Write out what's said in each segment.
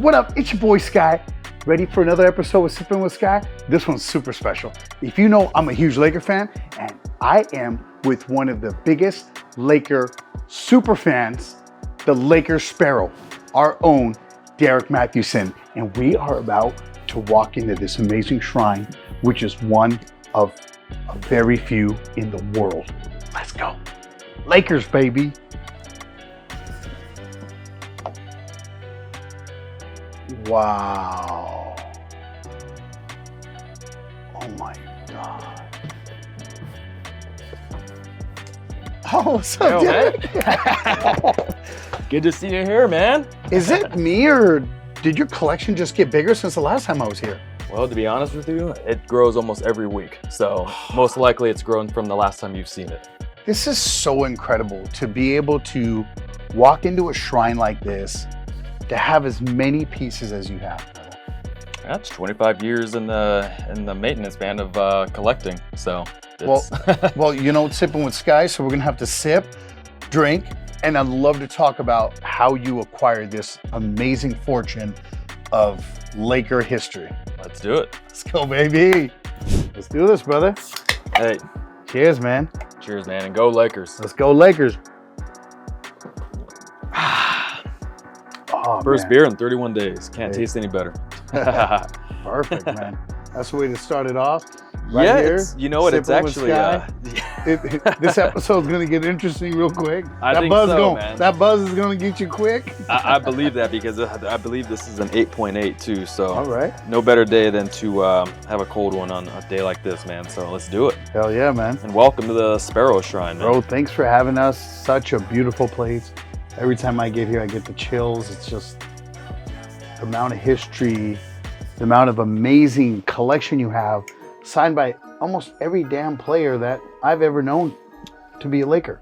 What up? It's your boy Sky. Ready for another episode with Sippin with Sky? This one's super special. If you know, I'm a huge Laker fan, and I am with one of the biggest Laker super fans, the Laker Sparrow, our own Derek Mathewson. And we are about to walk into this amazing shrine, which is one of a very few in the world. Let's go. Lakers, baby. Wow. Oh my God. Oh, what's up, Derek? Good to see you here, man. Is it me, or did your collection just get bigger since the last time I was here? Well, to be honest with you, it grows almost every week. So most likely it's grown from the last time you've seen it. This is so incredible to be able to walk into a shrine like this, to have as many pieces as you have. That's 25 years in the maintenance band of collecting. So well, you know, sipping with Sky, so we're gonna have to sip, drink, and I'd love to talk about how you acquired this amazing fortune of Laker history. Let's do it. Let's go, baby. Let's do this, brother. Hey, cheers, man. Cheers, man, and go Lakers. Let's go, Lakers. Oh, First beer in 31 days. Can't taste any better. Perfect, man. That's the way to start it off. Right Yeah, here, you know what? It's actually this episode's gonna get interesting real quick. I think so, man. That buzz is gonna get you quick. I believe that because I believe this is an 8.8 too. So all right, no better day than to have a cold one on a day like this, man. So let's do it. Hell yeah, man. And welcome to the Sparrow Shrine, man. Bro, thanks for having us. Such a beautiful place. Every time I get here, I get the chills. It's just the amount of history, the amount of amazing collection you have, signed by almost every damn player that I've ever known to be a Laker.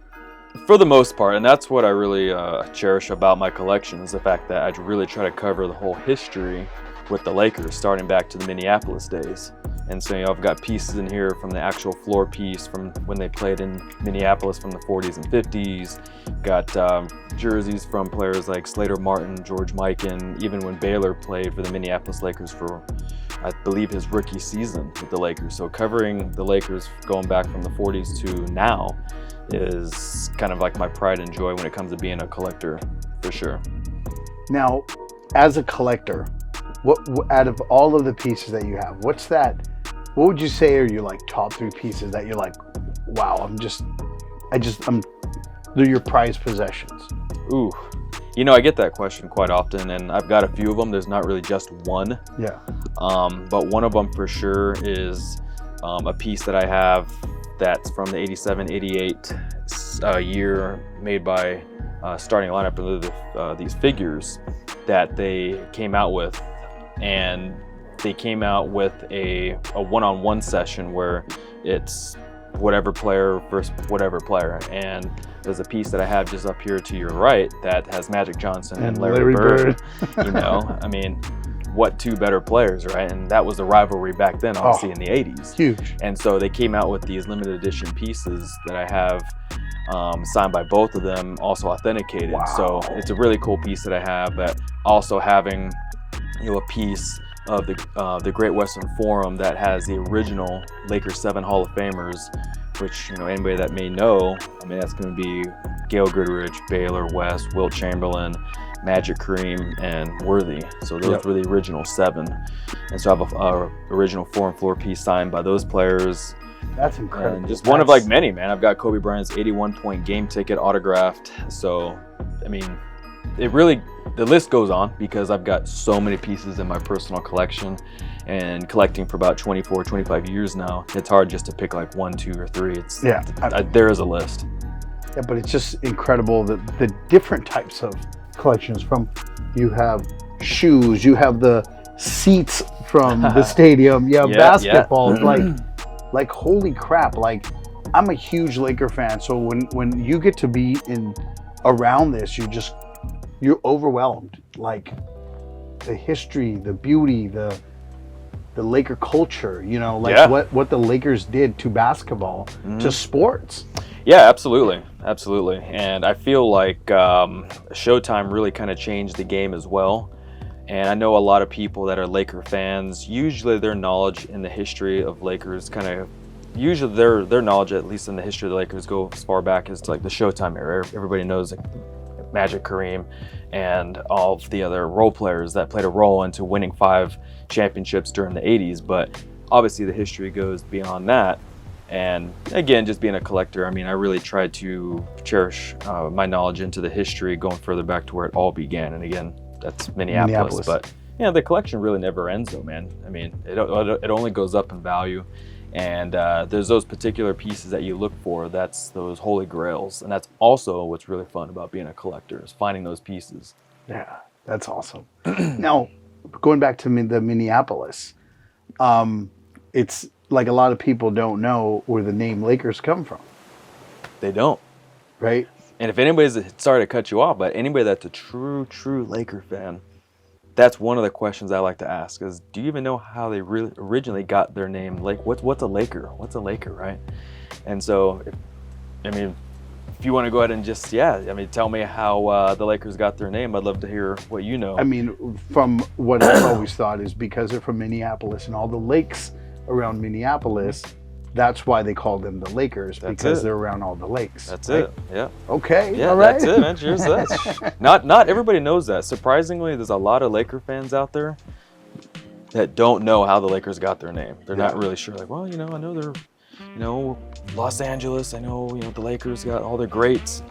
For the most part, and that's what I really cherish about my collection, is the fact that I really try to cover the whole history with the Lakers, starting back to the Minneapolis days. And so, you know, I've got pieces in here from the actual floor piece from when they played in Minneapolis from the 40s and 50s. Got jerseys from players like Slater Martin, George Mikan, even when Baylor played for the Minneapolis Lakers for, I believe, his rookie season with the Lakers. So covering the Lakers going back from the 40s to now is kind of like my pride and joy when it comes to being a collector, for sure. Now, as a collector, what out of all of the pieces that you have, what would you say are your like top 3 pieces that you're like, wow, they're your prized possessions? Ooh, you know, I get that question quite often, and I've got a few of them. There's not really just one. Yeah. But one of them for sure is a piece that I have that's from the 87-88 year, made by starting lineup of these figures that they came out with. And they came out with a one-on-one session where it's whatever player versus whatever player. And there's a piece that I have just up here to your right that has Magic Johnson and Larry Bird. You know, I mean, what two better players, right? And that was the rivalry back then, obviously, in the 80s. Huge. And so they came out with these limited edition pieces that I have signed by both of them, also authenticated. Wow. So it's a really cool piece that I have, but also having, you know, a piece of the Great Western Forum that has the original Lakers 7 Hall of Famers, which, you know, anybody that may know, I mean, that's going to be Gail Goodrich, Baylor, West, Wilt Chamberlain, Magic, Kareem, and Worthy. So those were the original 7. And so I have a original forum floor piece signed by those players. That's incredible. And just one of like many, man. I've got Kobe Bryant's 81-point game ticket autographed. So, I mean, the list goes on because I've got so many pieces in my personal collection, and collecting for about 24, 25 years now. It's hard just to pick like 1, 2, or 3. There is a list. Yeah, but it's just incredible the different types of collections. From, you have shoes, you have the seats from the stadium, you have basketballs. Like holy crap! Like, I'm a huge Laker fan, so when you get to be around this, you're overwhelmed. Like, the history, the beauty, the Laker culture, you know, like what the Lakers did to basketball, to sports. Yeah, absolutely. And I feel like Showtime really kind of changed the game as well. And I know a lot of people that are Laker fans, usually their knowledge in the history of Lakers usually their knowledge, at least in the history of the Lakers, go as far back as to like the Showtime era. Everybody knows like Magic, Kareem, and all of the other role players that played a role into winning 5 championships during the 80s. But obviously the history goes beyond that. And again, just being a collector, I mean, I really try to cherish my knowledge into the history going further back to where it all began. And again, that's Minneapolis. But yeah, the collection really never ends though, man. I mean, it only goes up in value. And there's those particular pieces that you look for. That's those holy grails. And that's also what's really fun about being a collector, is finding those pieces. Yeah, that's awesome. Now, going back to the Minneapolis, it's like a lot of people don't know where the name Lakers come from. They don't. Right? And if anybody's, sorry to cut you off, but anybody that's a true Laker fan, that's one of the questions I like to ask is, do you even know how they really originally got their name? Like, what's a Laker? What's a Laker, right? And so, if you want to go ahead and just, tell me how the Lakers got their name. I'd love to hear what you know. I mean, from what I've always thought is because they're from Minneapolis and all the lakes around Minneapolis, that's why they call them the Lakers, because they're around all the lakes. That's right? it. Yeah. Okay. Yeah, all right. That's it, man. Cheers to that. Not everybody knows that. Surprisingly, there's a lot of Laker fans out there that don't know how the Lakers got their name. They're not really sure. Like, well, I know they're, Los Angeles. I know, the Lakers got all their greats,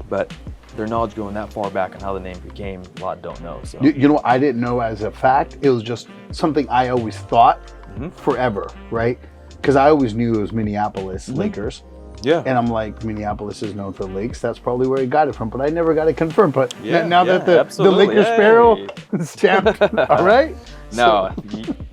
but their knowledge going that far back on how the name became, a lot don't know. So I didn't know as a fact. It was just something I always thought forever, right? Because I always knew it was Minneapolis Lakers. Yeah. And I'm like, Minneapolis is known for lakes. That's probably where he got it from. But I never got it confirmed. But now that the Laker Sparrow is stamped, all right? No,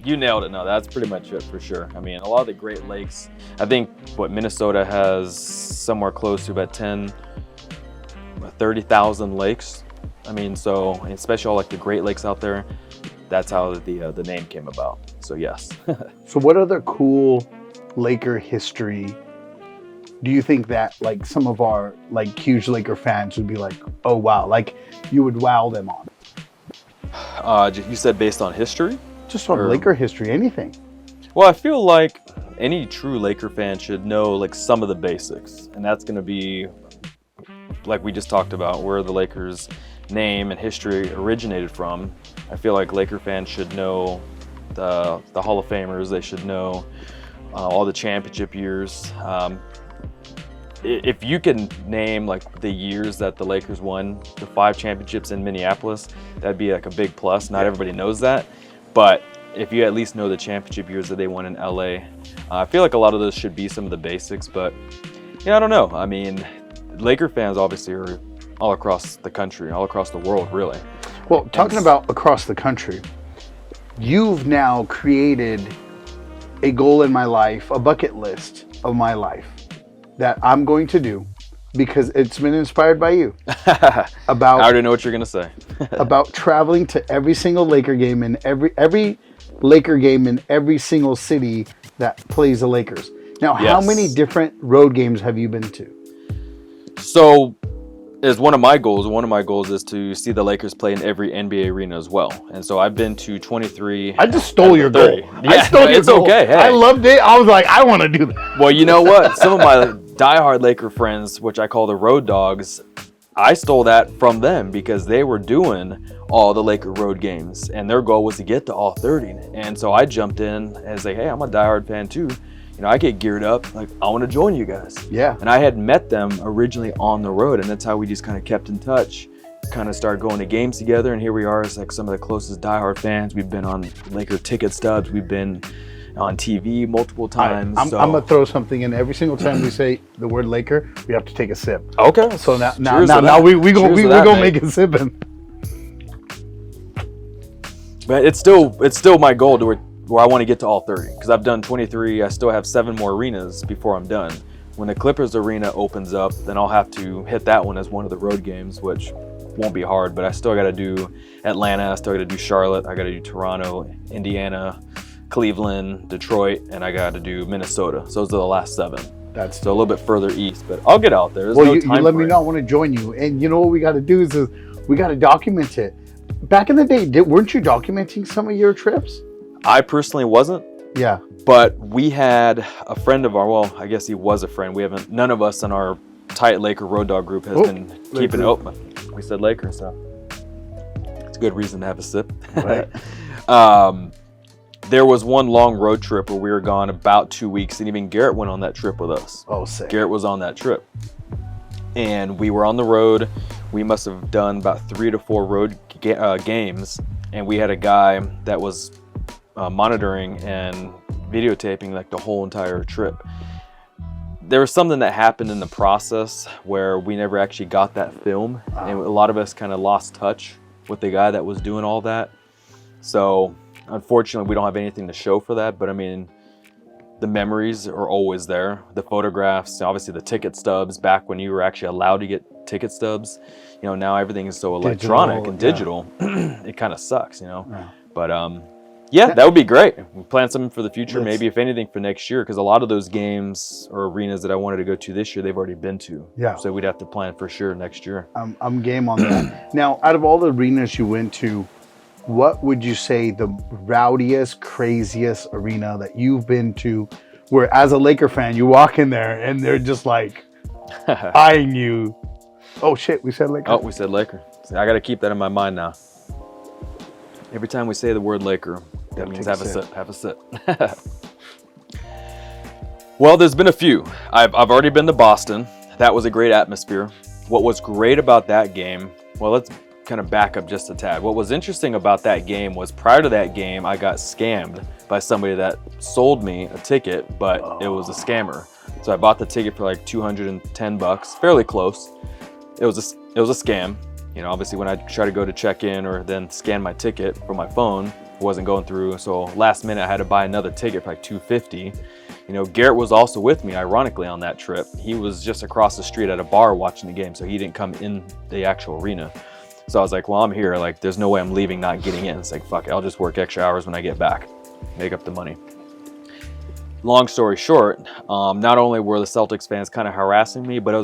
you nailed it. No, that's pretty much it for sure. I mean, a lot of the Great Lakes, I think Minnesota has somewhere close to about 30,000 lakes. I mean, so especially all like the Great Lakes out there, that's how the name came about. So yes. So what other cool Laker history do you think that like some of our like huge Laker fans would be like, oh wow, like you would wow them on? You said based on history? Just on Laker history, anything. Well, I feel like any true Laker fan should know like some of the basics, and that's going to be like we just talked about, where the Lakers name and history originated from. I feel like Laker fans should know the Hall of Famers. They should know all the championship years. If you can name like the years that the Lakers won the 5 championships in Minneapolis, that'd be like a big plus. Not everybody knows that, but if you at least know the championship years that they won in LA, I feel like a lot of those should be some of the basics. But I don't know. I mean, Laker fans obviously are all across the country, all across the world, really. Well, talking about across the country, you've now created a goal in my life, a bucket list of my life that I'm going to do because it's been inspired by you. I already know what you're going to say. About traveling to every single Laker game and every Laker game in every single city that plays the Lakers. Now, how many different road games have you been to? So, is one of my goals is to see the Lakers play in every NBA arena as well. And so I've been to 23. I just stole your goal. Yeah, I stole your goal. Okay. Hey. I loved it. I was like, I want to do that. Well, you know what? Some of my diehard Laker friends, which I call the road dogs, I stole that from them because they were doing all the Laker road games and their goal was to get to all 30. And so I jumped in and was like, hey, I'm a diehard fan too. I get geared up, like, I want to join you guys. Yeah. And I had met them originally on the road, and that's how we just kind of kept in touch, kind of started going to games together, and here we are as like some of the closest diehard fans. We've been on Laker ticket stubs. We've been on TV multiple times. I'm going to throw something in. Every single time we say the word Laker, we have to take a sip. Okay. So now we go make it sipping. But it's still my goal to where I want to get to all 30 because I've done 23. I still have 7 more arenas before I'm done. When the Clippers arena opens up, then I'll have to hit that one as one of the road games, which won't be hard, but I still got to do Atlanta, I still got to do Charlotte, I got to do Toronto, Indiana, Cleveland, Detroit, and I got to do Minnesota. So those are the last 7. That's so a little bit further east, but I'll get out there. There's you let me know. I want to join you. And you know what we got to do is we got to document it. back in the day, weren't you documenting some of your trips? I personally wasn't. Yeah. But we had a friend of our, well, I guess he was a friend. None of us in our tight Laker Road Dog group has been keeping it open. We said Laker, so it's a good reason to have a sip. Right. There was one long road trip where we were gone about 2 weeks, and even Garrett went on that trip with us. Oh, sick. Garrett was on that trip. And we were on the road. We must have done about 3 to 4 road games, and we had a guy that was monitoring and videotaping like the whole entire trip. There was something that happened in the process where we never actually got that film, and a lot of us kind of lost touch with the guy that was doing all that. So unfortunately, we don't have anything to show for that, but I mean, the memories are always there. The photographs, obviously the ticket stubs, back when you were actually allowed to get ticket stubs. You know, now everything is so electronic and digital. It kind of sucks, you know. Yeah. But yeah, that would be great. We plan something for the future, maybe if anything for next year, because a lot of those games or arenas that I wanted to go to this year, they've already been to. Yeah. So we'd have to plan for sure next year. I'm game on that. Now, out of all the arenas you went to, what would you say the rowdiest, craziest arena that you've been to, where as a Laker fan, you walk in there and they're just like eyeing you? Oh shit, we said Laker. Oh, we said Laker. See, I got to keep that in my mind now. Every time we say the word Laker, that means have a sip. Have a sip. Well, there's been a few. I've already been to Boston. That was a great atmosphere. What was great about that game, well, let's kind of back up just a tad. What was interesting about that game was prior to that game, I got scammed by somebody that sold me a ticket, but it was a scammer. So I bought the ticket for like $210, fairly close. It was a scam. You know, obviously when I try to go to check in or then scan my ticket from my phone, it wasn't going through. So last minute I had to buy another ticket for like $250. You know, Garrett was also with me, ironically, on that trip. He was just across the street at a bar watching the game, so he didn't come in the actual arena. So I was like, well, I'm here. Like, there's no way I'm leaving not getting in. It's like, fuck it, I'll just work extra hours when I get back, make up the money. Long story short, not only were the Celtics fans kind of harassing me, but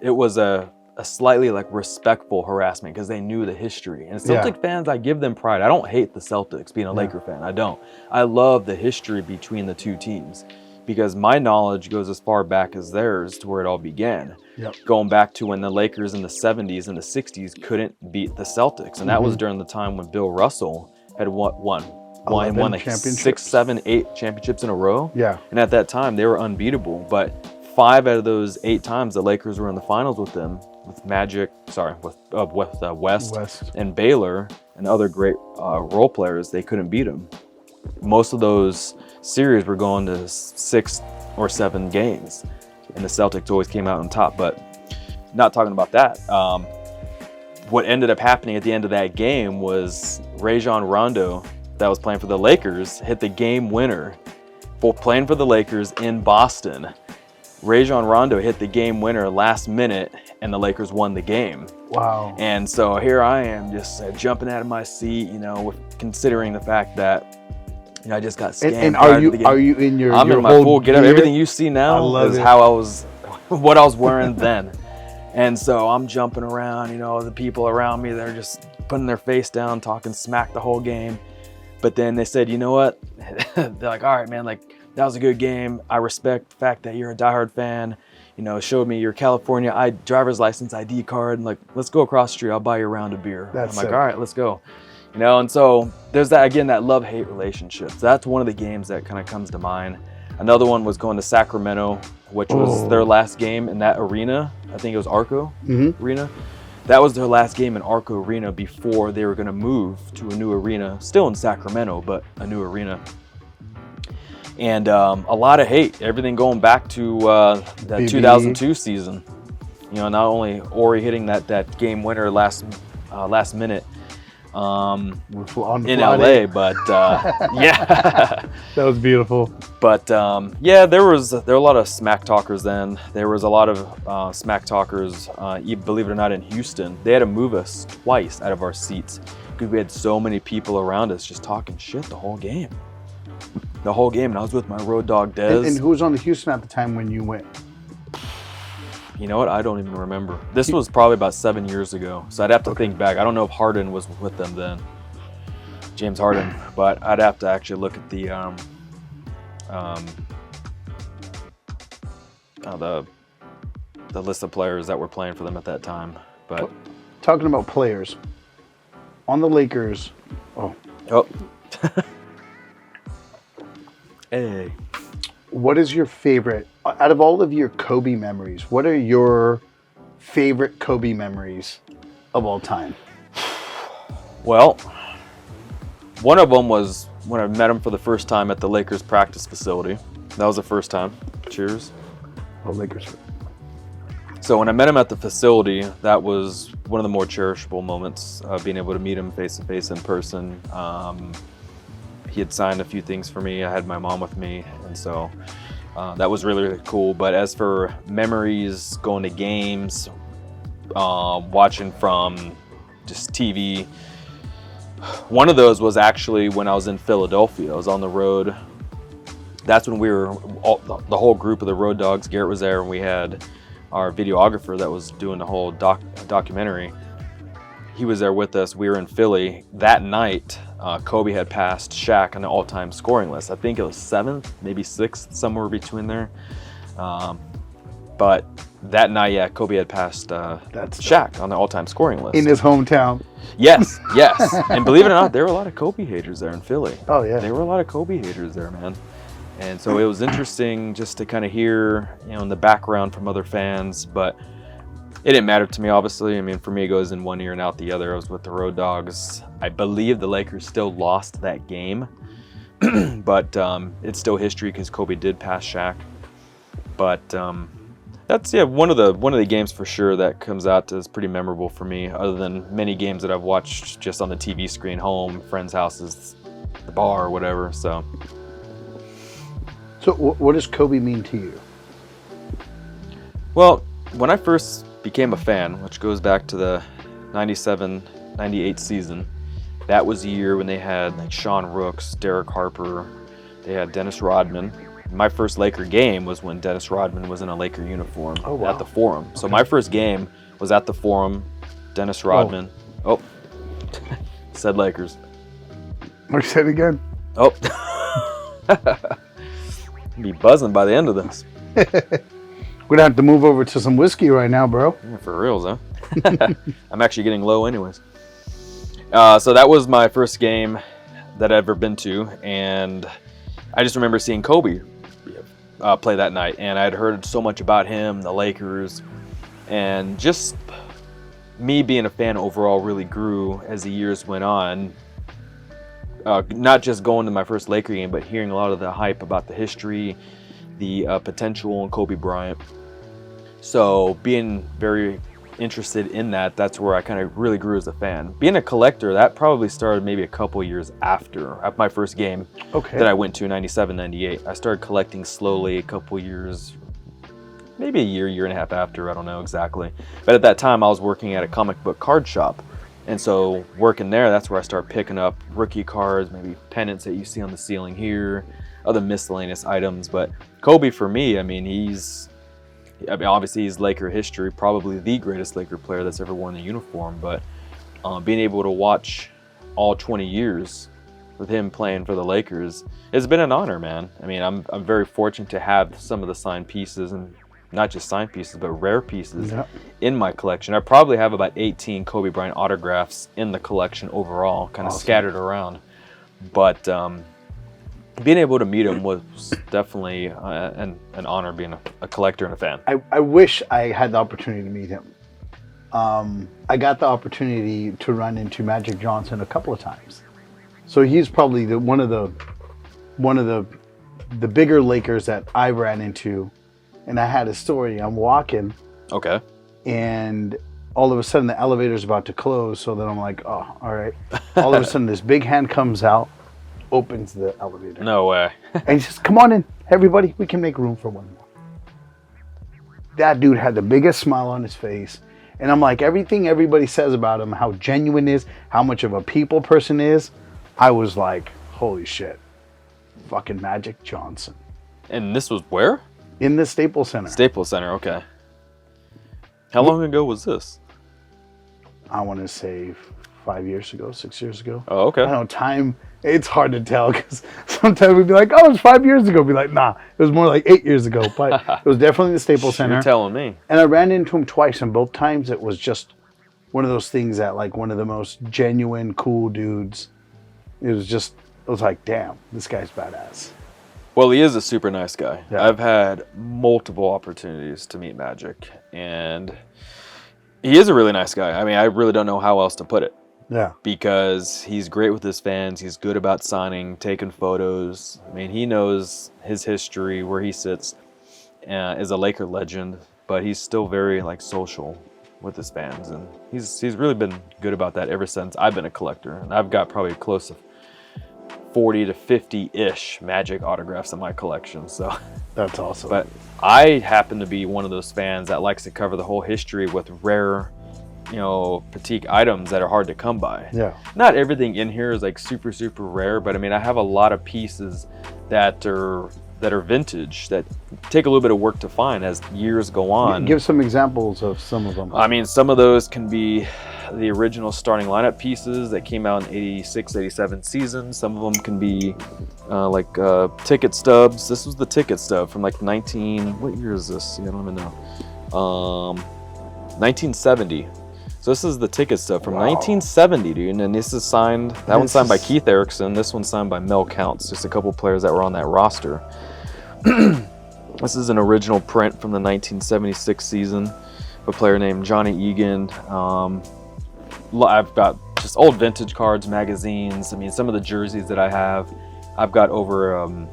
it was a slightly like respectful harassment because they knew the history. And Celtic fans, I give them pride. I don't hate the Celtics being a Laker fan. I don't. I love the history between the two teams because my knowledge goes as far back as theirs to where it all began. Going back to when the Lakers in the 70s and the 60s couldn't beat the Celtics. And that was during the time when Bill Russell had won like 6, 7, 8 championships in a row. Yeah. And at that time, they were unbeatable. But 5 out of those 8 times, the Lakers were in the finals with them, with West and Baylor and other great role players. They couldn't beat them. Most of those series were going to 6 or 7 games. And the Celtics always came out on top, but not talking about that. What ended up happening at the end of that game was Rajon Rondo, that was playing for the Lakers, hit the game winner for playing for the Lakers in Boston. Rajon Rondo hit the game winner last minute, and the Lakers won the game. Wow. And so here I am just jumping out of my seat, you know, considering the fact that I just got scammed. And are you in your I'm in my full get up. Everything you see now is how I was, what I was wearing then. And so I'm jumping around, you know, the people around me, they're just putting their face down, talking smack the whole game. But then they said, you know what? They're like, all right, man, like, that was a good game. I respect the fact that you're a diehard fan. You know, showed me your California driver's license ID card. And like, let's go across the street. I'll buy you a round of beer. I'm like, all right, let's go. You know, and so there's that, again, that love-hate relationship. So that's one of the games that kind of comes to mind. Another one was going to Sacramento, which was their last game in that arena. I think it was Arco Arena. That was their last game in Arco Arena before they were going to move to a new arena, still in Sacramento, but a new arena. And a lot of hate, everything going back to that 2002 season. You know, not only Ori hitting that game winner last minute in LA, but yeah, that was beautiful. But yeah, there were a lot of smack talkers then. There was a lot of smack talkers, believe it or not, in Houston. They had to move us twice out of our seats because we had so many people around us just talking shit the whole game. And I was with my road dog Dez. And who was on the Houston at the time when you went? You know what? I don't even remember. This was probably about 7 years ago, so I'd have to think back. I don't know if Harden was with them then, James Harden, but I'd have to actually look at the list of players that were playing for them at that time. But talking about players on the Lakers. Oh. Hey. What is your favorite, out of all of your Kobe memories, what are your favorite Kobe memories of all time? Well, one of them was when I met him for the first time at the Lakers practice facility. That was the first time. Cheers. Oh, Lakers. So when I met him at the facility, that was one of the more cherishable moments, being able to meet him face to face in person. He had signed a few things for me. I had my mom with me, and so that was really, really cool. But as for memories, going to games, watching from just TV, one of those was actually when I was in Philadelphia. I was on the road. That's when we were, the whole group of the Road Dogs, Garrett was there, and we had our videographer that was doing the whole documentary. He was there with us. We were in Philly. That night, Kobe had passed Shaq on the all-time scoring list. I think it was 7th, maybe 6th, somewhere between there. But that night, yeah, Kobe had passed Shaq on the all-time scoring list. In his hometown. Yes. And believe it or not, there were a lot of Kobe haters there in Philly. Oh, yeah. There were a lot of Kobe haters there, man. And so it was interesting just to kind of hear, in the background from other fans, but it didn't matter to me, obviously. I mean, for me, it goes in one ear and out the other. I was with the Road Dogs. I believe the Lakers still lost that game, but it's still history because Kobe did pass Shaq. But that's one of the games for sure that comes out as pretty memorable for me. Other than many games that I've watched just on the TV screen, home, friends' houses, the bar, or whatever. So what does Kobe mean to you? Well, when I first became a fan, which goes back to the 97-98 season, that was the year when they had like Sean Rooks, Derek Harper, they had Dennis Rodman. My first Laker game was when Dennis Rodman was in a Laker uniform at the Forum. So my first game was at the Forum, Dennis Rodman. Oh, said Lakers. What you said again? Oh. Be buzzing by the end of this. We're gonna have to move over to some whiskey right now, bro. Yeah, for reals, huh? I'm actually getting low anyways. So that was my first game that I've ever been to, and I just remember seeing Kobe play that night, and I'd heard so much about him, the Lakers, and just me being a fan overall really grew as the years went on. Not just going to my first Laker game, but hearing a lot of the hype about the history, the potential in Kobe Bryant. So being very interested in that's where I kind of really grew as a fan. Being a collector, that probably started maybe a couple years after my first game that I went to in 97, 98. I started collecting slowly a couple years, maybe a year and a half after, I don't know exactly. But at that time, I was working at a comic book card shop. And so working there, that's where I started picking up rookie cards, maybe pennants that you see on the ceiling here, other miscellaneous items. But Kobe, for me, obviously he's Laker history, probably the greatest Laker player that's ever worn the uniform. But being able to watch all 20 years with him playing for the Lakers, it's been an honor, man. I mean, I'm very fortunate to have some of the signed pieces, and not just signed pieces, but rare pieces in my collection. I probably have about 18 Kobe Bryant autographs in the collection overall, kind of scattered around. But being able to meet him was definitely an honor, being a collector and a fan. I wish I had the opportunity to meet him. I got the opportunity to run into Magic Johnson a couple of times. So he's probably one of the bigger Lakers that I ran into. And I had a story. I'm walking. Okay. And all of a sudden the elevator's about to close. So then I'm like, oh, all right. All of a sudden this big hand comes out, opens the elevator. No way. And he says, come on in, everybody. We can make room for one more. That dude had the biggest smile on his face. And I'm like, everything everybody says about him, how genuine is, how much of a people person is. I was like, holy shit. Fucking Magic Johnson. And this was where? In the Staples Center. Staples Center, okay. How long ago was this? I want to say 5 years ago, 6 years ago. Oh, okay. I don't know, time, it's hard to tell because sometimes we'd be like, oh, it's 5 years ago. Be like, nah, it was more like 8 years ago. But it was definitely the Staples Center. You're telling me. And I ran into him twice, and both times it was just one of those things that, like, one of the most genuine, cool dudes. It was like, damn, this guy's badass. Well, he is a super nice guy. Yeah. I've had multiple opportunities to meet Magic, and he is a really nice guy. I mean, I really don't know how else to put it. Yeah. Because he's great with his fans. He's good about signing, taking photos. I mean, he knows his history, where he sits as a Laker legend, but he's still very like social with his fans, and he's really been good about that ever since I've been a collector. And I've got probably close to 40 to 50-ish Magic autographs in my collection. So That's awesome. But I happen to be one of those fans that likes to cover the whole history with rare, petite items that are hard to come by. Yeah. Not everything in here is like super, super rare, but I mean, I have a lot of pieces that are vintage that take a little bit of work to find as years go on. Give some examples of some of them. I mean, some of those can be the original starting lineup pieces that came out in 86, 87 season. Some of them can be ticket stubs. This was the ticket stub from like what year is this? I don't even know. 1970. So this is the ticket stub from 1970, dude. And this is signed, that one's signed by Keith Erickson. This one's signed by Mel Counts. Just a couple players that were on that roster. This is an original print from the 1976 season. A player named Johnny Egan. I've got just old vintage cards, magazines. I mean, some of the jerseys that I have, I've got over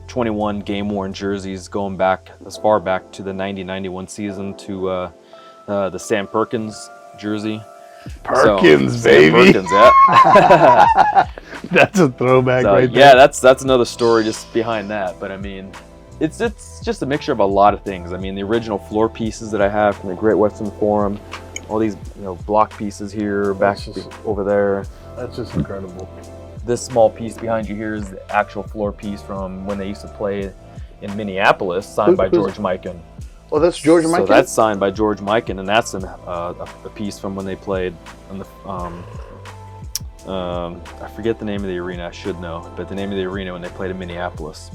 21 game-worn jerseys going back as far back to the 90-91 season to the Sam Perkins jersey. Perkins, so, baby. Sam Perkins, yeah. That's a throwback right there. Yeah, that's another story just behind that. But I mean, it's just a mixture of a lot of things. I mean, the original floor pieces that I have from the Great Western Forum, all these block pieces here, over there. That's just incredible. This small piece behind you here is the actual floor piece from when they used to play in Minneapolis, signed by George Mikan. Oh, that's George Mikan? So that's signed by George Mikan, and that's a piece from when they played on the I forget the name of the arena. I should know, but the name of the arena when they played in Minneapolis.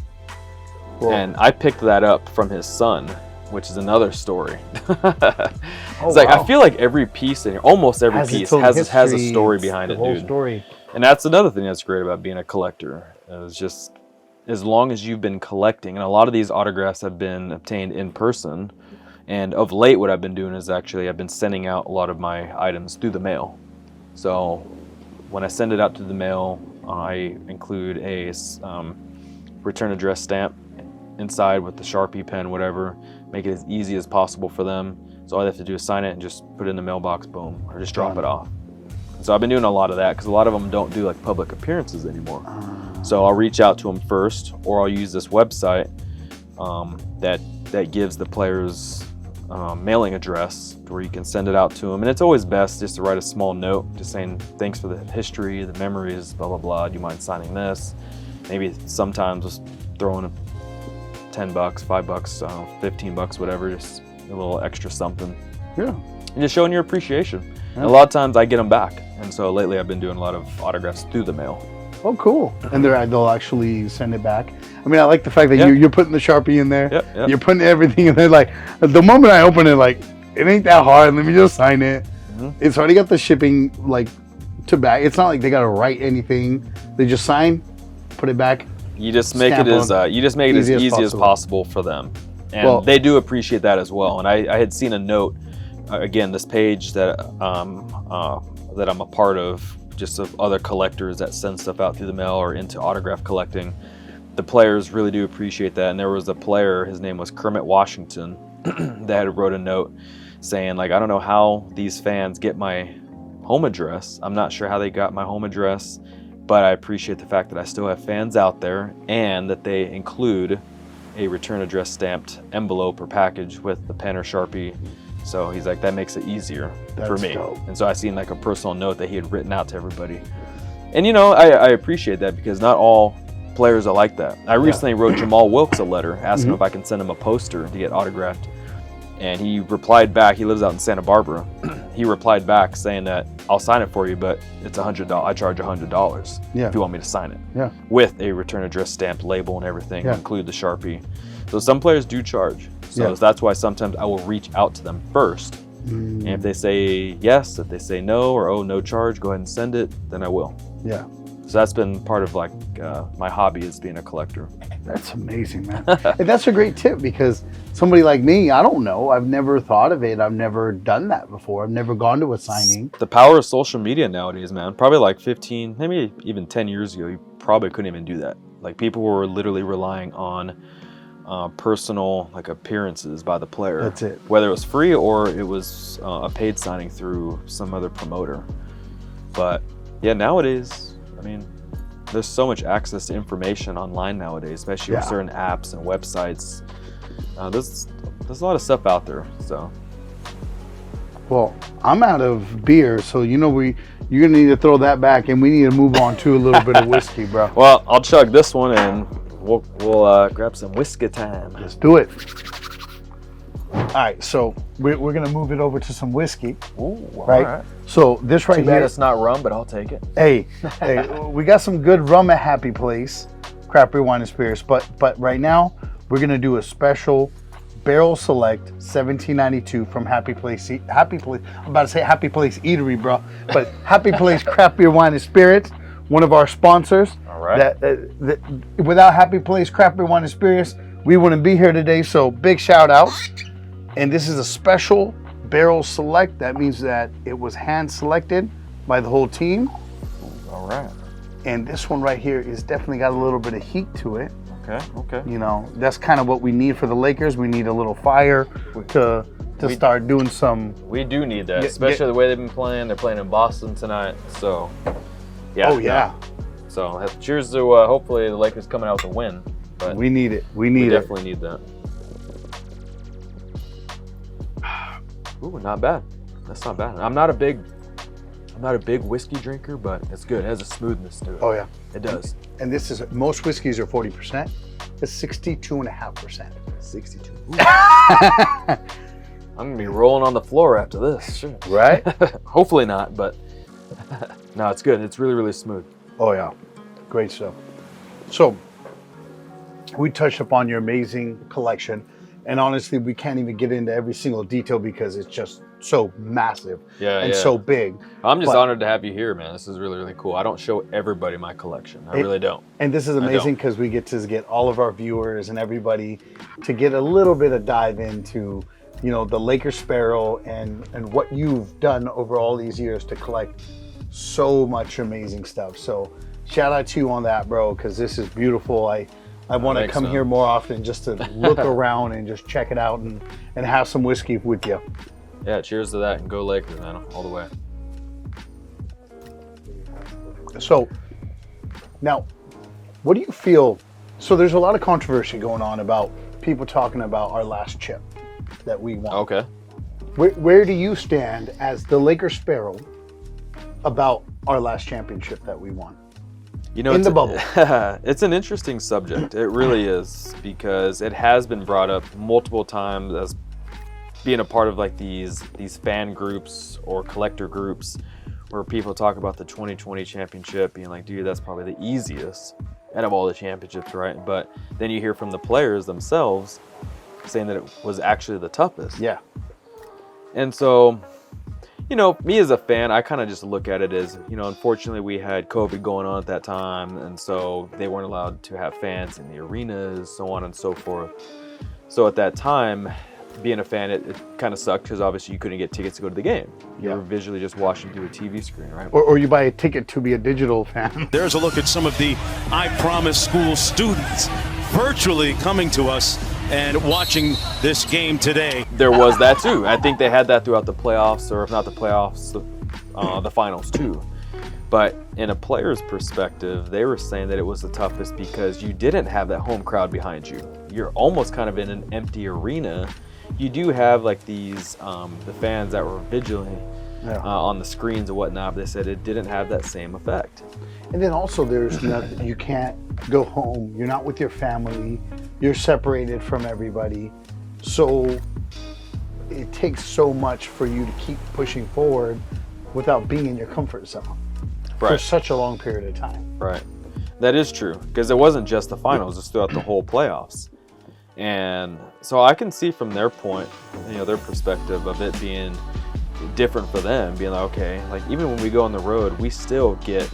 Cool. And I picked that up from his son, which is another story. I feel like every piece in here, almost every piece has a story behind it, dude. Story. And that's another thing that's great about being a collector. It's just, as long as you've been collecting, and a lot of these autographs have been obtained in person, and of late what I've been doing is actually I've been sending out a lot of my items through the mail. So when I send it out to the mail, I include a return address stamp inside with the Sharpie pen, whatever, make it as easy as possible for them. So all they have to do is sign it and just put it in the mailbox, boom, or just drop it off. So I've been doing a lot of that because a lot of them don't do like public appearances anymore. So I'll reach out to them first, or I'll use this website that gives the players mailing address where you can send it out to them. And it's always best just to write a small note just saying thanks for the history, the memories, blah, blah, blah. Do you mind signing this? Maybe sometimes just throwing $10, $5, $15, whatever, just a little extra something. Yeah. And just showing your appreciation. Yeah. And a lot of times I get them back. And so lately I've been doing a lot of autographs through the mail. Oh, cool. And they'll actually send it back. I mean, I like the fact that you're putting the Sharpie in there. Yep. You're putting everything in there. Like, the moment I open it, like, it ain't that hard. Let me just sign it. Mm-hmm. It's already got the shipping, like, to back. It's not like they got to write anything. They just sign, put it back. You just make it as easy as possible for them. And they do appreciate that as well. And I had seen a note, again, this page that I'm a part of, just of other collectors that send stuff out through the mail or into autograph collecting. The players really do appreciate that. And there was a player, his name was Kermit Washington, that wrote a note saying, like, I don't know how these fans get my home address. I'm not sure how they got my home address, but I appreciate the fact that I still have fans out there and that they include a return address stamped envelope or package with the pen or Sharpie. So he's like, that makes it easier for me. Dope. And so I seen like a personal note that he had written out to everybody. And I appreciate that because not all players are like that. I recently wrote Jamal Wilkes a letter asking him if I can send him a poster to get autographed. And he replied back. He lives out in Santa Barbara. He replied back saying that I'll sign it for you, but it's $100. I charge $100 if you want me to sign it. Yeah. With a return address stamped label and everything, include the Sharpie. So some players do charge. So that's why sometimes I will reach out to them first. And if they say yes, if they say no, or oh, no charge, go ahead and send it, then I will. Yeah. So that's been part of like my hobby is being a collector. That's amazing, man. And that's a great tip because somebody like me, I don't know. I've never thought of it. I've never done that before. I've never gone to a signing. The power of social media nowadays, man. Probably like 15, maybe even 10 years ago, you probably couldn't even do that. Like people were literally relying on personal like appearances by the player. That's it. Whether it was free or it was a paid signing through some other promoter. But yeah, nowadays, I mean, there's so much access to information online nowadays, especially with certain apps and websites. There's a lot of stuff out there. So, well, I'm out of beer, so you're gonna need to throw that back, and we need to move on to a little bit of whiskey, bro. Well, I'll chug this one, and we'll grab some whiskey time. Let's do it. All right, so we're gonna move it over to some whiskey. Ooh, right? All right. So this right Too here. bad it's not rum, but I'll take it. Hey, we got some good rum at Happy Place, Craft Beer, Wine and Spirits, but right now we're gonna do a special Barrel Select 1792 from Happy Place. I'm about to say Happy Place Eatery, bro, but Happy Place Craft Beer, Wine and Spirits, one of our sponsors. All right. That without Happy Place Craft Beer, Wine and Spirits, we wouldn't be here today. So big shout out. And this is a special Barrel Select. That means that it was hand selected by the whole team. All right. And this one right here is definitely got a little bit of heat to it. Okay. You know, that's kind of what we need for the Lakers. We need a little fire to start doing some. We do need that, especially the way they've been playing. They're playing in Boston tonight, so yeah. Oh yeah. So cheers to hopefully the Lakers coming out with a win. But we need it. We definitely need that. Ooh, not bad. That's not bad. I'm not a big whiskey drinker, but it's good. It has a smoothness to it. Oh yeah, it does. And this is most whiskeys are 40%. It's 62.5%. 62. I'm gonna be rolling on the floor after this. Sure. Right? Hopefully not, but no, it's good. It's really, really smooth. Oh yeah, great stuff. So we touched upon your amazing collection. And honestly, we can't even get into every single detail because it's just so massive and so big. I'm just honored to have you here, man. This is really, really cool. I don't show everybody my collection. I really don't. And this is amazing because we get to get all of our viewers and everybody to get a little bit of dive into, the Laker Sparrow and what you've done over all these years to collect so much amazing stuff. So shout out to you on that, bro, because this is beautiful. I want to come here more often just to look around and just check it out and have some whiskey with you. Yeah, cheers to that and go Lakers, man, all the way. So now, what do you feel? So there's a lot of controversy going on about people talking about our last chip that we won. Okay. Where do you stand as the Laker Sparrow about our last championship that we won? In the bubble. It's an interesting subject. It really is, because it has been brought up multiple times as being a part of like these fan groups or collector groups where people talk about the 2020 championship being like, dude, that's probably the easiest out of all the championships, right? But then you hear from the players themselves saying that it was actually the toughest. Yeah. And so, me as a fan, I kind of just look at it as, unfortunately we had COVID going on at that time, and so they weren't allowed to have fans in the arenas, so on and so forth. So at that time, being a fan, it kind of sucked because obviously you couldn't get tickets to go to the game. You were visually just watching through a TV screen, right? Or you buy a ticket to be a digital fan. There's a look at some of the I Promise School students virtually coming to us and watching this game today. There was that too. I think they had that throughout the playoffs, or if not the playoffs, the finals too. But in a player's perspective, they were saying that it was the toughest because you didn't have that home crowd behind you. You're almost kind of in an empty arena. You do have like these, the fans that were vigilantly on the screens and whatnot, but they said it didn't have that same effect. And then also there's nothing, you can't go home. You're not with your family. You're separated from everybody. So it takes so much for you to keep pushing forward without being in your comfort zone for such a long period of time. Right. That is true, because it wasn't just the finals, it's throughout the whole playoffs. And so I can see from their point, their perspective of it being different for them, being like, okay, like even when we go on the road, we still get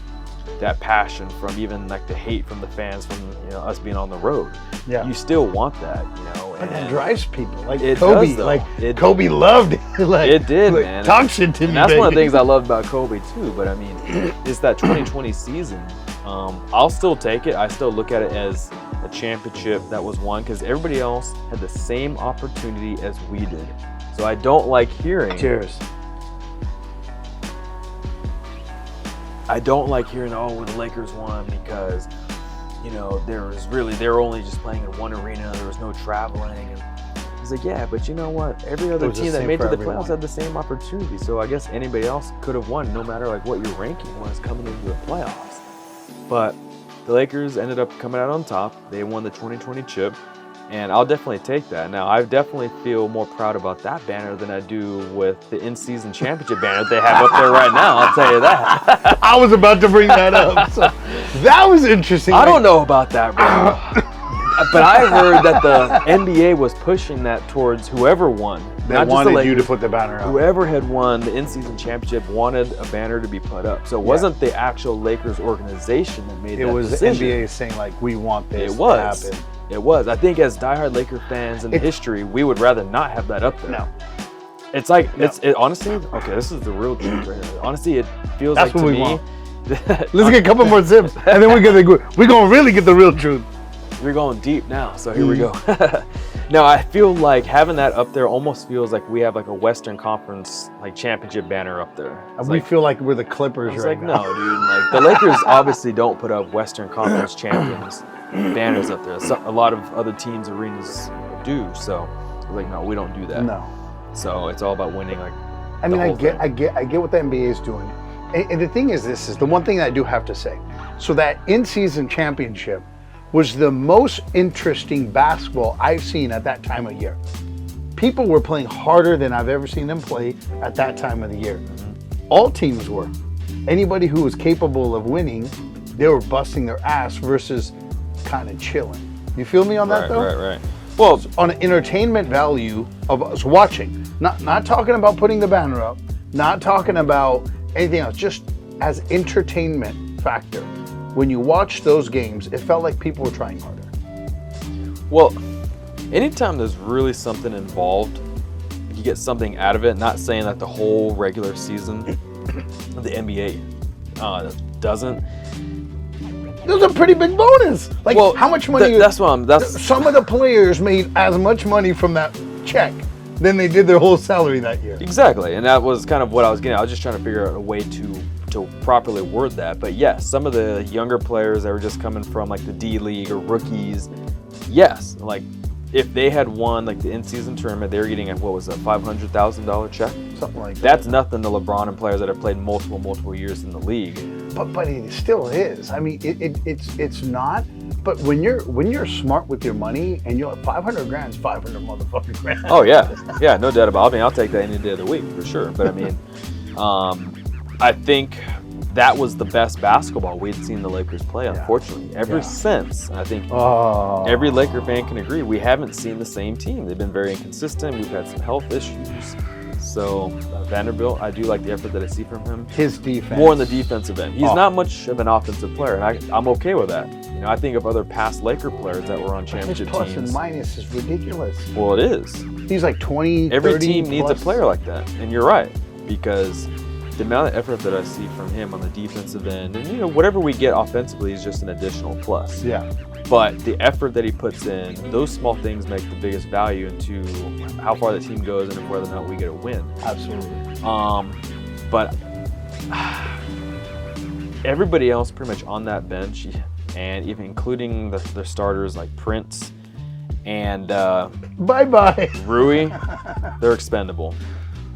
that passion from even like the hate from the fans from us being on the road. Yeah. You still want that, But that drives people. Like it Kobe, does, like Kobe loved it. Like, it did, man. Talk shit to me. And that's one of the things I loved about Kobe too. But I mean, it's that 2020 season. I'll still take it. I still look at it as a championship that was won because everybody else had the same opportunity as we did. So I don't like hearing. Cheers. I don't like hearing, well, the Lakers won because, they were only just playing in one arena. There was no traveling. And he's like, yeah, but you know what? Every other team that made to the playoffs had the same opportunity. So I guess anybody else could have won, no matter like what your ranking was coming into the playoffs. But the Lakers ended up coming out on top. They won the 2020 chip. And I'll definitely take that. Now, I definitely feel more proud about that banner than I do with the in-season championship banner that they have up there right now. I'll tell you that. I was about to bring that up. So that was interesting. I don't know about that, bro. But I heard that the NBA was pushing that towards whoever won. They not wanted just the Lakers, you to put the banner up. Whoever had won the in-season championship wanted a banner to be put up. So it wasn't the actual Lakers organization that made that decision. It was the NBA saying, like, we want this to happen. It was. I think as diehard Laker fans in history, we would rather not have that up there. No. It's like, honestly, okay, this is the real truth right here. Honestly, it feels That's like what to we me. want. Let's get a couple more sips, and then we're gonna really get the real truth. We're going deep now, so here we go. No, I feel like having that up there almost feels like we have like a Western Conference like championship banner up there. And we feel like we're the Clippers right now. No, dude. Like the Lakers obviously don't put up Western Conference champions banners up there. A lot of other teams' arenas do. So, like, no, we don't do that. No. So it's all about winning. Like, I mean, I get what the NBA is doing, and the thing is, this is the one thing that I do have to say. So that in-season championship was the most interesting basketball I've seen at that time of year. People were playing harder than I've ever seen them play at that time of the year. All teams were. Anybody who was capable of winning, they were busting their ass versus kind of chilling. You feel me on that, though? Right. Well, on an entertainment value of us watching, not talking about putting the banner up, not talking about anything else, just as entertainment factor. When you watch those games, it felt like people were trying harder. Well, anytime there's really something involved, you get something out of it. Not saying that the whole regular season of the NBA doesn't. There's a pretty big bonus. Like, how much money? Some of the players made as much money from that check than they did their whole salary that year. Exactly, and that was kind of what I was getting. I was just trying to figure out a way to properly word that. But yes, some of the younger players that were just coming from like the D League or rookies, yes, like if they had won like the in-season tournament, they were getting what was a $500,000 check, something like that. That's nothing to LeBron and players that have played multiple years in the league. But it still is. I mean, it's not. But when you're smart with your money and you're like 500 grand is 500 motherfucking grand. Oh yeah, no doubt about it. I mean, I'll take that any day of the week for sure. But I mean, I think that was the best basketball we'd seen the Lakers play, unfortunately. Ever since, I think every Laker fan can agree, we haven't seen the same team. They've been very inconsistent. We've had some health issues. So Vanderbilt, I do like the effort that I see from him. His defense. More on the defensive end. He's not much of an offensive player, and I'm okay with that. You know, I think of other past Laker players that were on championship teams. His plus and minus is ridiculous. Well, it is. He's like 20, Every 30 team needs a plus. player like that, and you're right, because the amount of effort that I see from him on the defensive end, and you know, whatever we get offensively is just an additional plus. Yeah. But the effort that he puts in, those small things make the biggest value into how far the team goes and whether or not we get a win. Absolutely. But everybody else pretty much on that bench, and even including the starters like Prince and bye-bye Rui, they're expendable.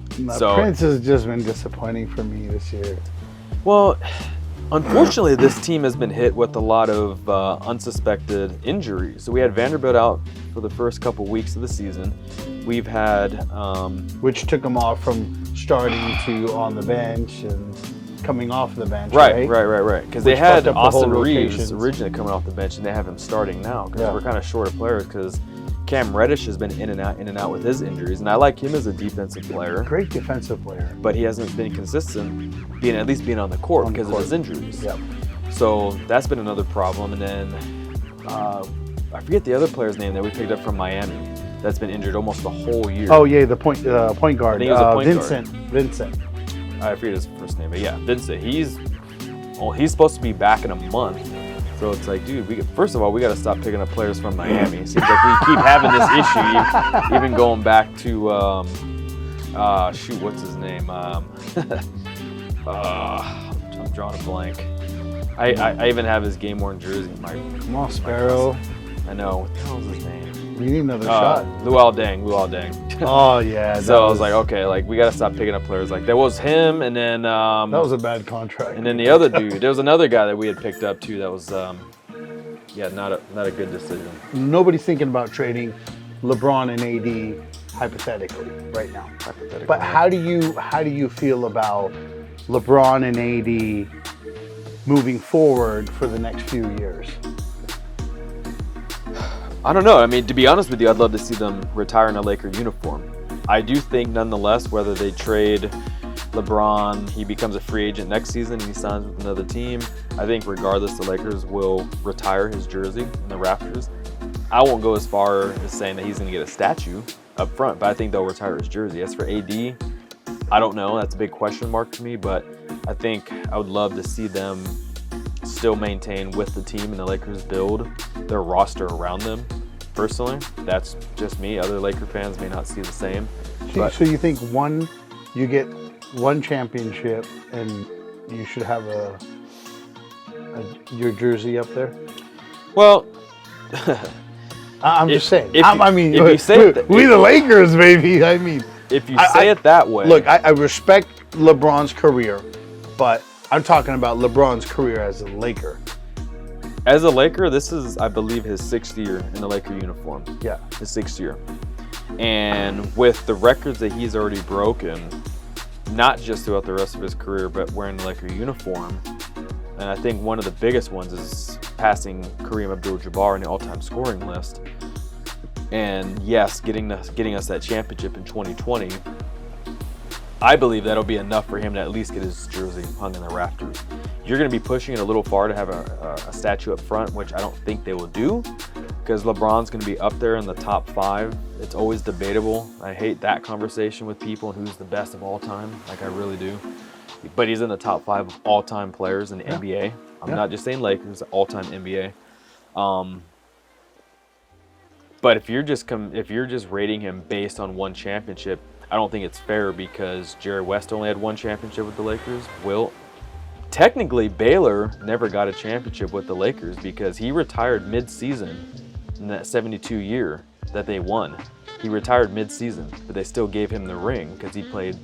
Prince has just been disappointing for me this year. Well, Unfortunately, this team has been hit with a lot of unsuspected injuries. So we had Vanderbilt out for the first couple weeks of the season. We've had... which took him off from starting to on the bench and coming off the bench, right? Right. Because they had Austin Reeves originally coming off the bench, and they have him starting now because we're kind of short of players because Cam Reddish has been in and out with his injuries, and I like him as a defensive player. Great defensive player. But he hasn't been consistent, at least being on the court because of his injuries. Yep. So that's been another problem. And then I forget the other player's name that we picked up from Miami that's been injured almost the whole year. Oh yeah, the point guard. I think he was a point Vincent. guard. Vincent. I forget his first name, but yeah, Vincent. He's supposed to be back in a month. So it's like, dude, first of all, we got to stop picking up players from Miami. It seems like we keep having this issue, even going back to, what's his name? I'm drawing a blank. I even have his game-worn jersey. Come on, Sparrow. I know. What the hell is his name? We need another shot. Luol Deng. Oh, yeah. So I was like, okay, we got to stop picking up players. There was him, and then... that was a bad contract. And then the other dude, there was another guy that we had picked up, too, that was, not a good decision. Nobody's thinking about trading LeBron and AD hypothetically right now. But how do you feel about LeBron and AD moving forward for the next few years? I don't know. I mean, to be honest with you, I'd love to see them retire in a Laker uniform. I do think, nonetheless, whether they trade LeBron, he becomes a free agent next season and he signs with another team, I think regardless, the Lakers will retire his jersey in the rafters. I won't go as far as saying that he's going to get a statue up front, but I think they'll retire his jersey. As for AD, I don't know. That's a big question mark to me, but I think I would love to see them still maintain with the team and the Lakers build their roster around them. Personally, that's just me. Other Laker fans may not see the same. So you think you get one championship and you should have your jersey up there? Well, I'm just saying. If you say we the Lakers, baby. I mean, if you say it that way. Look, I respect LeBron's career, but I'm talking about LeBron's career as a Laker. As a Laker, this is, I believe, his 6th year in the Laker uniform. Yeah. His 6th year. And with the records that he's already broken, not just throughout the rest of his career, but wearing the Laker uniform, and I think one of the biggest ones is passing Kareem Abdul-Jabbar in the all-time scoring list. And yes, getting us that championship in 2020, I believe that'll be enough for him to at least get his jersey hung in the rafters. You're going to be pushing it a little far to have a statue up front, which I don't think they will do, because LeBron's going to be up there in the top 5. It's always debatable. I hate that conversation with people and who's the best of all time. I really do. But he's in the top 5 of all-time players in the NBA. I'm not just saying Lakers, all-time NBA. But if you're just rating him based on one championship, I don't think it's fair, because Jerry West only had one championship with the Lakers. Technically, Baylor never got a championship with the Lakers because he retired mid-season in that 72 year that they won. He retired mid-season, but they still gave him the ring because he played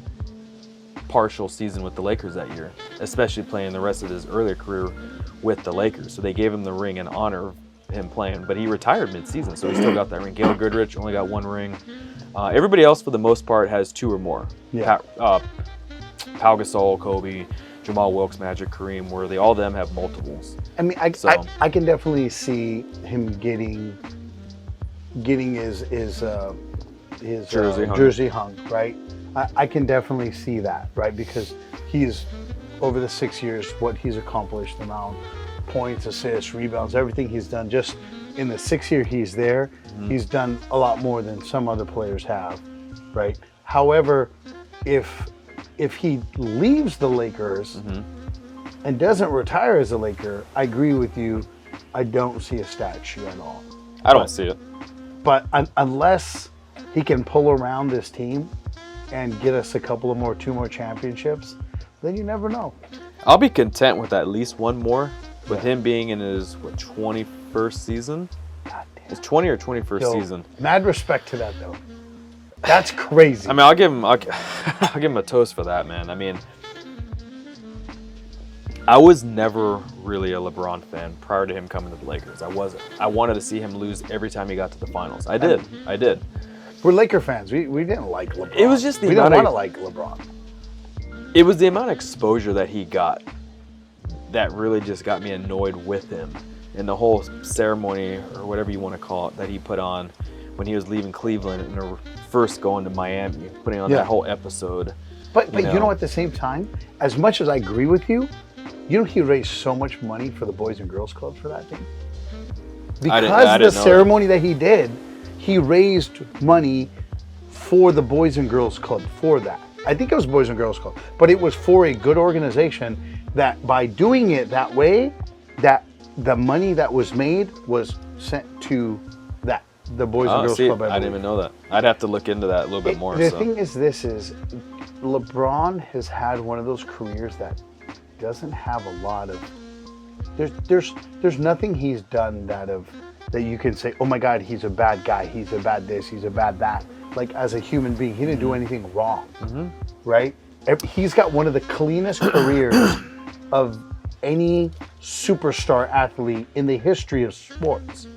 partial season with the Lakers that year, especially playing the rest of his earlier career with the Lakers. So they gave him the ring in honor of him playing, but he retired mid-season, so he still got that ring. Gail Goodrich only got 1 ring. Everybody else, for the most part, has 2 or more. Yeah. Pau Gasol, Kobe, Jamal Wilkes, Magic, Kareem, Worthy, all of them have multiples. I mean, I can definitely see him getting his jersey hung, right? I can definitely see that, right? Because he's, over the 6 years, what he's accomplished, the amount points, assists, rebounds, everything he's done, just in the 6th year he's there, he's done a lot more than some other players have, right? However, if he leaves the Lakers and doesn't retire as a Laker, I agree with you. I don't see a statue at all. I don't see it. But unless he can pull around this team and get us 2 more championships, then you never know. I'll be content with at least 1 more, with him being in his 21st season. His 20 or 21st season. Mad respect to that, though. That's crazy. I mean, I'll give him a toast for that, man. I mean, I was never really a LeBron fan prior to him coming to the Lakers. I wasn't. I wanted to see him lose every time he got to the finals. I did. We're Laker fans. We didn't like LeBron. It was just we didn't want to like LeBron. It was the amount of exposure that he got that really just got me annoyed with him. And the whole ceremony, or whatever you want to call it, that he put on when he was leaving Cleveland and first going to Miami, putting on that whole episode. But you know, at the same time, as much as I agree with you, he raised so much money for the Boys and Girls Club for that thing. Because the ceremony that he did, he raised money for the Boys and Girls Club for that. I think it was Boys and Girls Club, but it was for a good organization that by doing it that way, that the money that was made was sent to the Boys and Girls Club. I didn't even know that. I'd have to look into that a little bit more. The thing is, LeBron has had one of those careers that doesn't have a lot of. There's nothing he's done that you can say, oh my God, he's a bad guy, he's a bad this, he's a bad that. Like as a human being, he didn't do anything wrong, right? He's got one of the cleanest careers of any superstar athlete in the history of sports.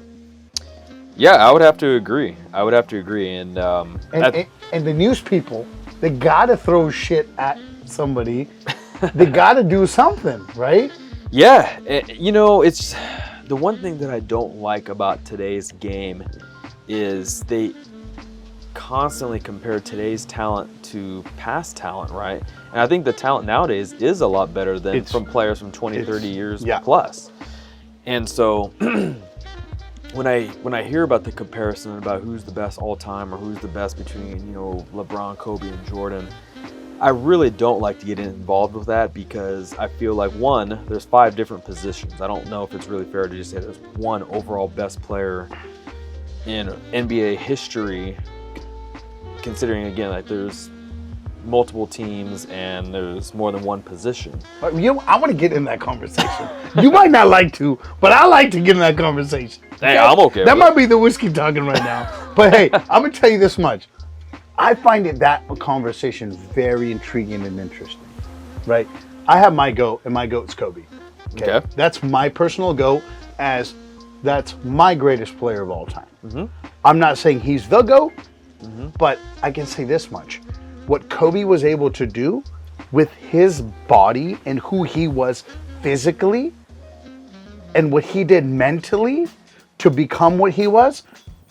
Yeah, I would have to agree. And the news people, they gotta throw shit at somebody. They gotta do something, right? Yeah, it's the one thing that I don't like about today's game is they constantly compare today's talent to past talent, right? And I think the talent nowadays is a lot better than from players from 20, 30 years plus. And so when I hear about the comparison about who's the best all time or who's the best between, LeBron, Kobe, and Jordan, I really don't like to get involved with that because I feel like, one, there's 5 different positions. I don't know if it's really fair to just say there's one overall best player in NBA history, considering, again, like there's multiple teams and there's more than one position. I want to get in that conversation. You might not like to, but I like to get in that conversation. Hey, I'm okay. That might be the whiskey talking right now. But hey, I'm going to tell you this much. I find that conversation very intriguing and interesting, right? I have my GOAT, and my GOAT's Kobe. Okay. That's my personal GOAT, as that's my greatest player of all time. I'm not saying he's the GOAT, but I can say this much. What Kobe was able to do with his body and who he was physically and what he did mentally to become what he was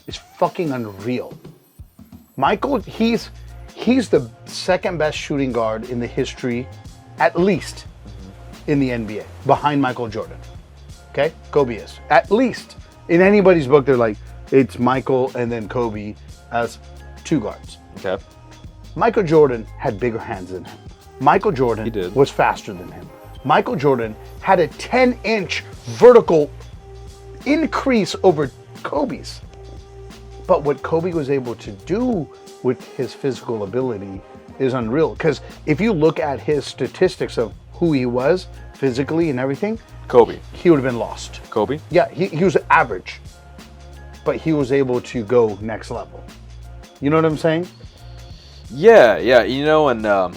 is fucking unreal. Michael, he's the second best shooting guard in the history, at least in the NBA, behind Michael Jordan. Okay? Kobe is. At least. In anybody's book, they're like, it's Michael and then Kobe as 2 guards. Okay. Michael Jordan had bigger hands than him. Michael Jordan was faster than him. Michael Jordan had a 10-inch vertical increase over Kobe's. But what Kobe was able to do with his physical ability is unreal. Because if you look at his statistics of who he was physically and everything, Kobe, he would have been lost. Kobe? Yeah, he was average. But he was able to go next level. You know what I'm saying? Yeah, and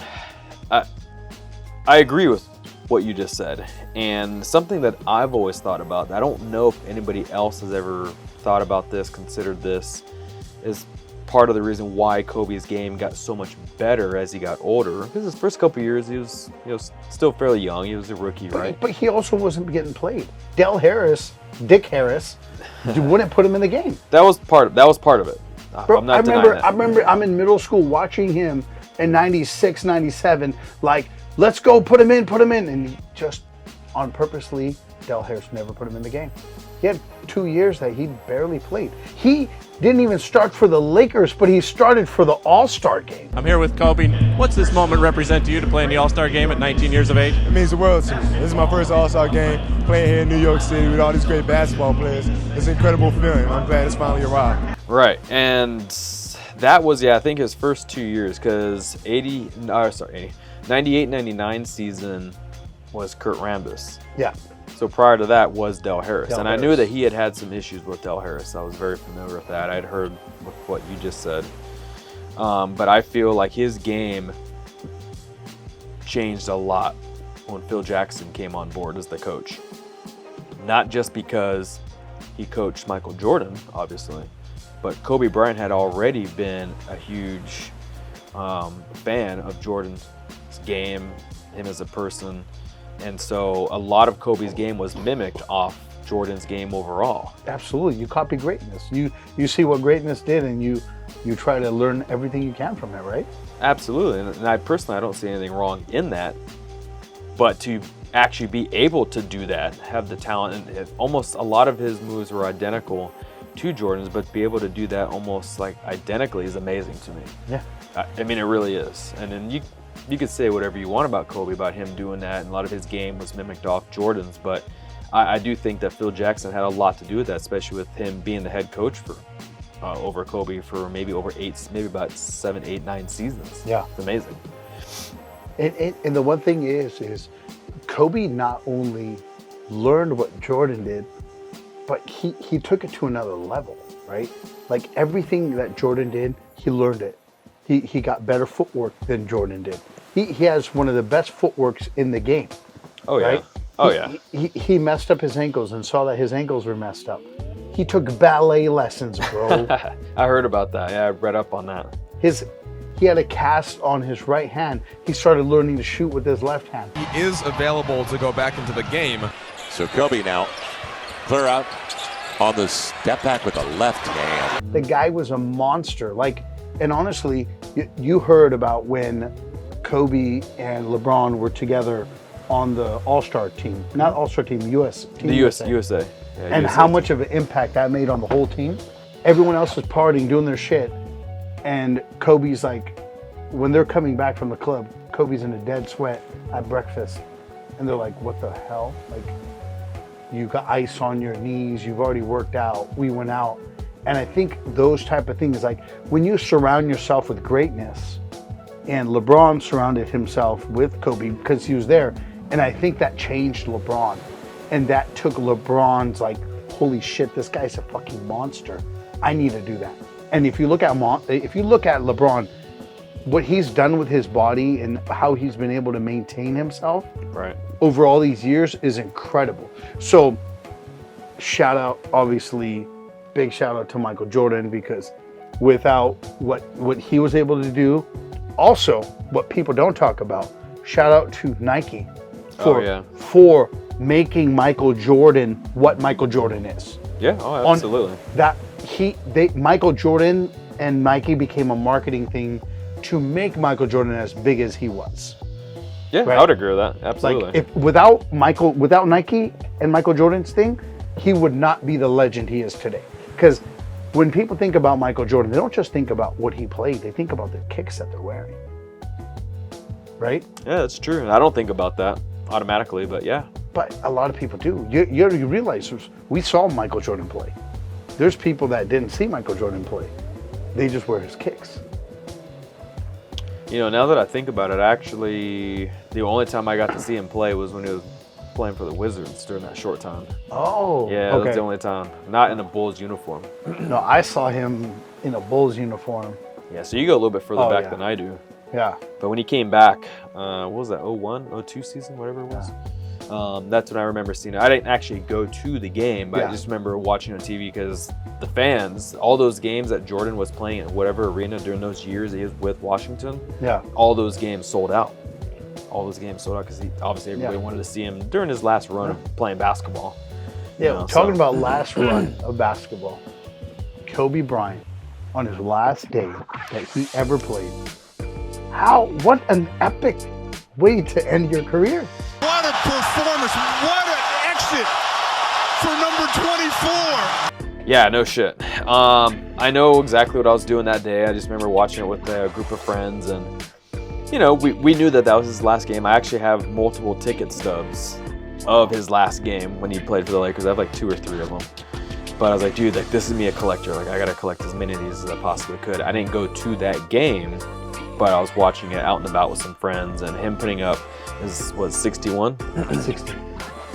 I agree with what you just said. And something that I've always thought about, I don't know if anybody else has ever thought about this, considered this, is part of the reason why Kobe's game got so much better as he got older. Because his first couple years, he was still fairly young. He was a rookie, right? But he also wasn't getting played. Dick Harris, wouldn't put him in the game. That was part of it. Bro, I'm not denying that. I remember I'm in middle school watching him in 96, 97, like, let's go, put him in. And he just purposely, Del Harris never put him in the game. He had 2 years that he barely played. He didn't even start for the Lakers, but he started for the All-Star game. I'm here with Kobe. What's this moment represent to you to play in the All-Star game at 19 years of age? It means the world to me. This is my first All-Star game, playing here in New York City with all these great basketball players. It's an incredible feeling. I'm glad it's finally arrived. Right, and that was, I think his first 2 years, because 98-99 season was Kurt Rambis. Yeah. So prior to that was Del Harris. I knew that he had some issues with Del Harris. I was very familiar with that. I'd heard what you just said. But I feel like his game changed a lot when Phil Jackson came on board as the coach. Not just because he coached Michael Jordan, obviously, but Kobe Bryant had already been a huge fan of Jordan's game, him as a person. And so a lot of Kobe's game was mimicked off Jordan's game overall. Absolutely. You copy greatness. You see what greatness did, and you try to learn everything you can from it, right? Absolutely. And I personally, I don't see anything wrong in that. But to actually be able to do that, have the talent, and almost a lot of his moves were identical to Jordan's, but to be able to do that almost like identically is amazing to me. Yeah. I mean, it really is. And then you could say whatever you want about Kobe, about him doing that, and a lot of his game was mimicked off Jordan's, but I do think that Phil Jackson had a lot to do with that, especially with him being the head coach for over Kobe for maybe about 7, 8, 9 seasons. Yeah. It's amazing. And the one thing is Kobe not only learned what Jordan did, but he took it to another level, right? Like everything that Jordan did, he learned it. He got better footwork than Jordan did. He has one of the best footworks in the game. Oh, yeah. Right? Oh, yeah. He messed up his ankles and saw that his ankles were messed up. He took ballet lessons, bro. I heard about that. Yeah, I read up on that. He had a cast on his right hand. He started learning to shoot with his left hand. He is available to go back into the game. So Kobe now clear out on the step back with the left hand. The guy was a monster. And honestly, you heard about when Kobe and LeBron were together on the All-Star team. Not All-Star team, USA. USA. Yeah, and USA how team. much of an impact that made on the whole team. Everyone else was partying, doing their shit. And Kobe's like, when they're coming back from the club, Kobe's in a dead sweat at breakfast. And they're like, what the hell? Like, you got ice on your knees. You've already worked out. We went out. And I think those type of things, like when you surround yourself with greatness, and LeBron surrounded himself with Kobe because he was there. And I think that changed LeBron. And that took LeBron's like, holy shit, this guy's a fucking monster. I need to do that. And if you look at LeBron, what he's done with his body and how he's been able to maintain himself right over all these years is incredible. So shout out, obviously, big shout out to Michael Jordan, because without what he was able to do, also what people don't talk about, shout out to Nike for making Michael Jordan what Michael Jordan is. Yeah, oh, absolutely. Michael Jordan and Nike became a marketing thing to make Michael Jordan as big as he was. Yeah, right? I would agree with that. Absolutely. Like if without Nike and Michael Jordan's thing, he would not be the legend he is today. Because when people think about Michael Jordan, they don't just think about what he played, they think about the kicks that they're wearing. Right? Yeah, that's true. And I don't think about that automatically, but yeah. But a lot of people do. You realize we saw Michael Jordan play. There's people that didn't see Michael Jordan play. They just wear his kicks. You know, now that I think about it, actually, the only time I got to see him play was when he was playing for the Wizards during that short time. Oh, yeah, that was the only time. Not in a Bulls uniform. No, I saw him in a Bulls uniform. Yeah, so you go a little bit further back than I do. Yeah. But when he came back, what was that, 01, 02 season, whatever it was? That's when I remember seeing it. I didn't actually go to the game, but I just remember watching on TV because the fans, all those games that Jordan was playing at whatever arena during those years he was with Washington, all those games sold out. All those games sold out because obviously everybody wanted to see him during his last run of playing basketball. Yeah, talking about last run of basketball, Kobe Bryant on his last day that he ever played. What an epic way to end your career. What a performance. What an exit for number 24. Yeah, no shit. I know exactly what I was doing that day. I just remember watching it with a group of friends, and you know, we knew that was his last game. I actually have multiple ticket stubs of his last game when he played for the Lakers. I have like 2 or 3 of them. But I was like, dude, like this is me a collector. Like I gotta collect as many of these as I possibly could. I didn't go to that game, but I was watching it out and about with some friends, and him putting up was 61?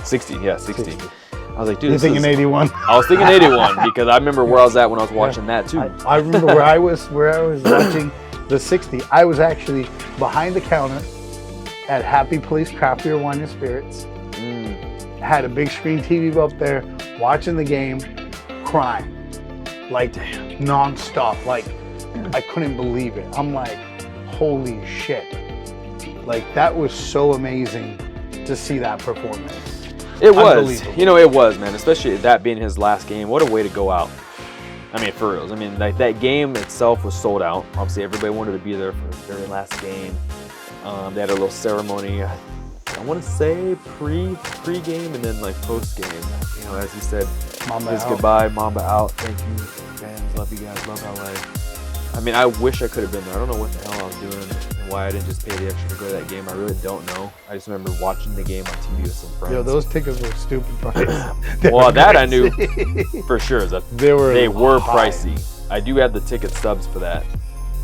60, yeah, 60. I was like, dude, you're thinking 81. I was thinking 81 because I remember where I was at when I was watching that too. I remember where I was watching the 60. I was actually behind the counter, at Happy Place Craft Beer, Wine, and Spirits. Had a big screen TV up there, watching the game, crying. Like, nonstop. Like, I couldn't believe it. I'm like, holy shit. Like, that was so amazing to see that performance. It was. You know, it was, man. Especially that being his last game. What a way to go out. I mean, for reals. I mean, like, that game itself was sold out. Obviously, everybody wanted to be there for the very last game. They had a little ceremony. I want to say pre-game and then like post-game. You know, as he said, his goodbye, Mamba out. Thank you, fans. Love you guys. Love LA. I mean, I wish I could have been there. I don't know what the hell I was doing and why I didn't just pay the extra to go to that game. I really don't know. I just remember watching the game on TV with some friends. Yo, those tickets were stupid price. Well, that I knew for sure. That they were high. Pricey. I do have the ticket stubs for that,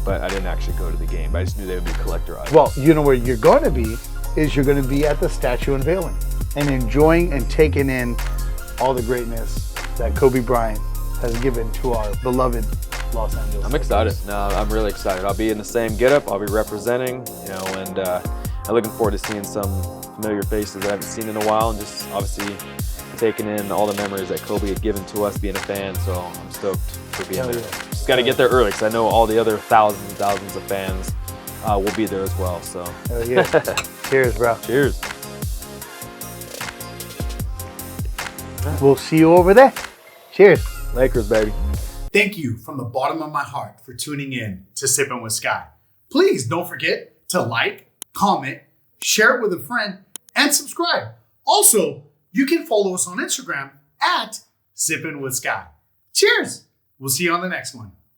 but I didn't actually go to the game. I just knew they would be collector items. Well, you know where you're going to be is you're going to be at the statue unveiling and enjoying and taking in all the greatness that Kobe Bryant has given to our beloved Los Angeles. I'm excited. No, I'm really excited. I'll be in the same getup. I'll be representing, you know, and I'm looking forward to seeing some familiar faces that I haven't seen in a while, and just obviously taking in all the memories that Kobe had given to us being a fan. So I'm stoked for being there. Yeah. Just got to get there early because I know all the other thousands and thousands of fans will be there as well. So. Hell yeah. Cheers, bro. Cheers. We'll see you over there. Cheers. Lakers, baby. Thank you from the bottom of my heart for tuning in to Sippin' with Sky. Please don't forget to like, comment, share it with a friend, and subscribe. Also, you can follow us on Instagram at Sippin' with Sky. Cheers. We'll see you on the next one.